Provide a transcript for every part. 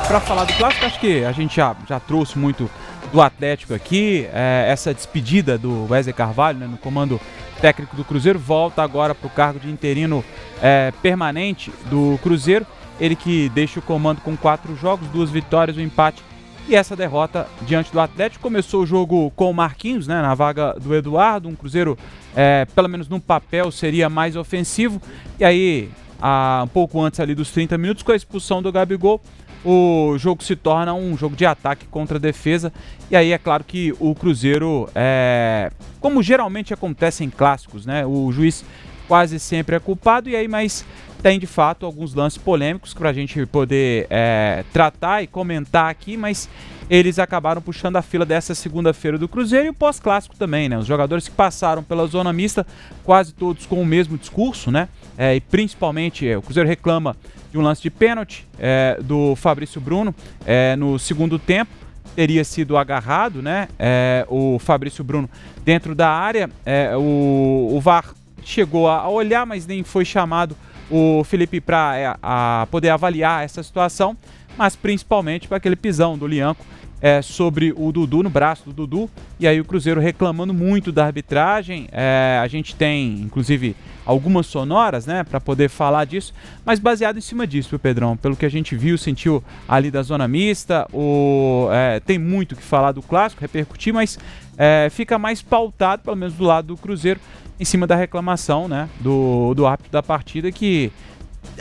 para falar do clássico, acho que a gente já trouxe muito do Atlético aqui, essa despedida do Wesley Carvalho, né, no comando técnico do Cruzeiro, volta agora para o cargo de interino permanente do Cruzeiro, ele que deixa o comando com 4 jogos, 2 vitórias, 1 empate e essa derrota diante do Atlético. Começou o jogo com o Marquinhos, né, na vaga do Eduardo, um Cruzeiro, pelo menos no papel, seria mais ofensivo, e aí, um pouco antes ali dos 30 minutos, com a expulsão do Gabigol, o jogo se torna um jogo de ataque contra a defesa, e aí é claro que o Cruzeiro, como geralmente acontece em clássicos, né, o juiz quase sempre é culpado, e aí, mas tem de fato alguns lances polêmicos para a gente poder tratar e comentar aqui, mas eles acabaram puxando a fila dessa segunda-feira do Cruzeiro e o pós-clássico também, né? Os jogadores que passaram pela zona mista, quase todos com o mesmo discurso, né? E principalmente o Cruzeiro reclama de um lance de pênalti do Fabrício Bruno no segundo tempo, teria sido agarrado, né? O Fabrício Bruno dentro da área, o VAR chegou a olhar, mas nem foi chamado o Felipe para poder avaliar essa situação, mas principalmente para aquele pisão do Lianco sobre o Dudu, no braço do Dudu, e aí o Cruzeiro reclamando muito da arbitragem. A gente tem, inclusive, algumas sonoras, né, para poder falar disso, mas baseado em cima disso, viu, Pedrão? Pelo que a gente viu, sentiu ali da zona mista, tem muito o que falar do clássico, repercutir, mas fica mais pautado, pelo menos do lado do Cruzeiro, em cima da reclamação, né, do árbitro da partida, que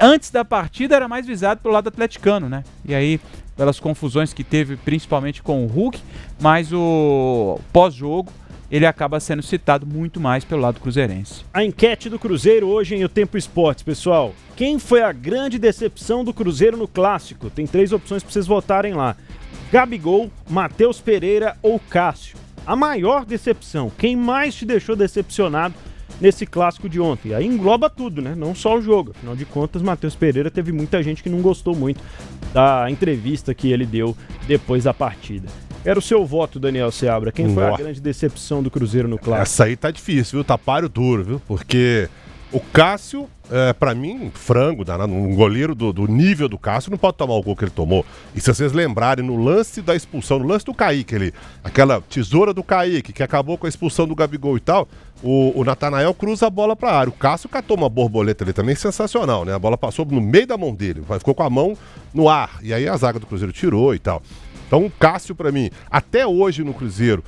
antes da partida era mais visado pelo lado atleticano, né? E aí, pelas confusões que teve, principalmente com o Hulk, mas o pós-jogo, ele acaba sendo citado muito mais pelo lado cruzeirense. A enquete do Cruzeiro hoje em O Tempo Esportes, pessoal. Quem foi a grande decepção do Cruzeiro no Clássico? Tem 3 opções para vocês votarem lá. Gabigol, Matheus Pereira ou Cássio? A maior decepção, quem mais te deixou decepcionado nesse clássico de ontem? Aí engloba tudo, né? Não só o jogo. Afinal de contas, Matheus Pereira teve muita gente que não gostou muito da entrevista que ele deu depois da partida. Era o seu voto, Daniel Seabra. Quem foi a grande decepção do Cruzeiro no clássico? Essa aí tá difícil, viu? Tá páreo duro, viu? Porque o Cássio, pra mim, frango, um goleiro do nível do Cássio não pode tomar o gol que ele tomou. E se vocês lembrarem, no lance da expulsão, no lance do Kaique, aquela tesoura do Kaique, que acabou com a expulsão do Gabigol e tal, o Natanael cruza a bola pra área. O Cássio catou uma borboleta ali também, sensacional, né? A bola passou no meio da mão dele, ficou com a mão no ar. E aí a zaga do Cruzeiro tirou e tal. Então o Cássio, pra mim, até hoje no Cruzeiro,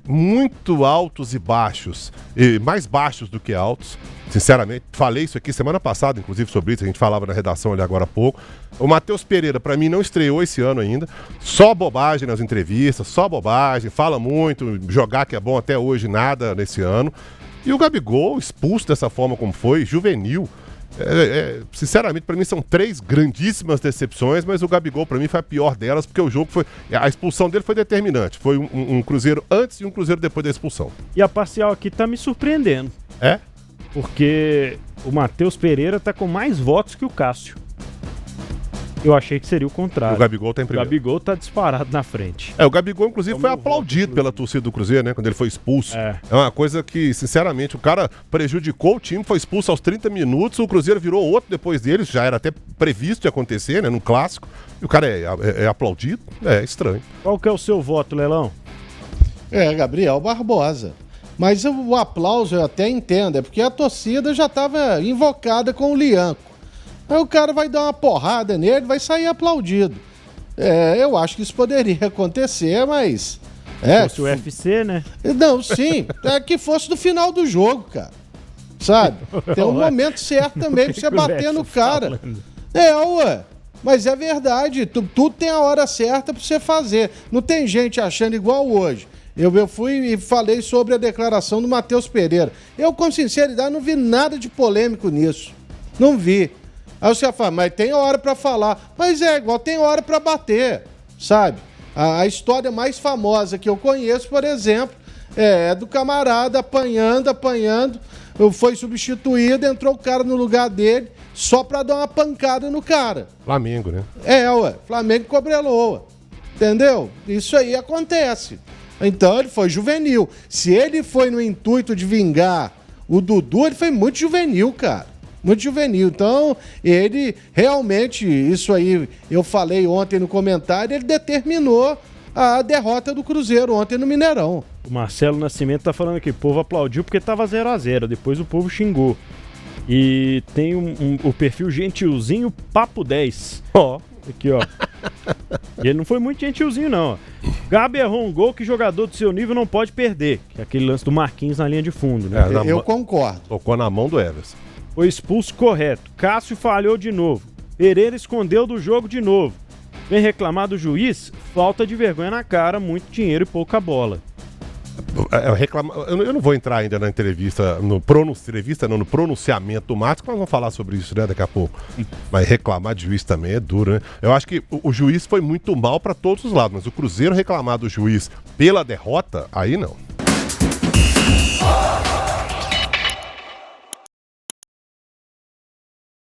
muito altos e baixos, e mais baixos do que altos, sinceramente. Falei isso aqui semana passada, inclusive, sobre isso, a gente falava na redação ali agora há pouco. O Matheus Pereira, pra mim, não estreou esse ano ainda, só bobagem nas entrevistas, só bobagem, fala muito, jogar que é bom até hoje, nada nesse ano. E o Gabigol, expulso dessa forma como foi, juvenil. Sinceramente, pra mim são 3 grandíssimas decepções, mas o Gabigol pra mim foi a pior delas, porque o jogo foi, a expulsão dele foi determinante, foi um Cruzeiro antes e um Cruzeiro depois da expulsão. E a parcial aqui tá me surpreendendo. Porque o Matheus Pereira tá com mais votos que o Cássio. Eu achei que seria o contrário. O Gabigol tá em primeiro. O Gabigol tá disparado na frente. O Gabigol, inclusive, foi aplaudido pela torcida do Cruzeiro, né? Quando ele foi expulso. É uma coisa que, sinceramente, o cara prejudicou o time, foi expulso aos 30 minutos, o Cruzeiro virou outro depois dele, já era até previsto de acontecer, né? Num clássico. E o cara é aplaudido. É estranho. Qual que é o seu voto, Lelão? Gabriel Barbosa. Mas o aplauso eu até entendo, é porque a torcida já estava invocada com o Lianco. Aí o cara vai dar uma porrada nele, vai sair aplaudido. Eu acho que isso poderia acontecer, mas... Se fosse o UFC, né? Não, sim. Que fosse no final do jogo, cara. Sabe? Tem um momento certo também pra você bater no cara. Mas é verdade. Tudo tem a hora certa pra você fazer. Não tem gente achando igual hoje. Eu fui e falei sobre a declaração do Matheus Pereira. Eu, com sinceridade, não vi nada de polêmico nisso. Não vi. Aí você fala, mas tem hora pra falar. Mas igual tem hora pra bater, sabe? A história mais famosa que eu conheço, por exemplo, é do camarada apanhando, foi substituído, entrou o cara no lugar dele só pra dar uma pancada no cara. Flamengo, né? Flamengo Cobreloa. Entendeu? Isso aí acontece. Então ele foi juvenil. Se ele foi no intuito de vingar o Dudu, ele foi muito juvenil, cara. Muito juvenil. Então, ele realmente, isso aí, eu falei ontem no comentário, ele determinou a derrota do Cruzeiro ontem no Mineirão. O Marcelo Nascimento tá falando aqui, o povo aplaudiu porque tava 0-0, depois o povo xingou. E tem o perfil Gentilzinho Papo 10. Ó, aqui ó. E ele não foi muito gentilzinho não, ó. Gabi errou um gol que jogador do seu nível não pode perder, que é aquele lance do Marquinhos na linha de fundo, né? Eu concordo. Tocou na mão do Everson. Foi expulso correto. Cássio falhou de novo. Pereira escondeu do jogo de novo. Vem reclamar do juiz? Falta de vergonha na cara, muito dinheiro e pouca bola. Eu não vou entrar ainda na entrevista, no pronunciamento do Matos, que nós vamos falar sobre isso, né, daqui a pouco. Mas reclamar de juiz também é duro, né? Eu acho que o juiz foi muito mal para todos os lados, mas o Cruzeiro reclamar do juiz pela derrota, aí não.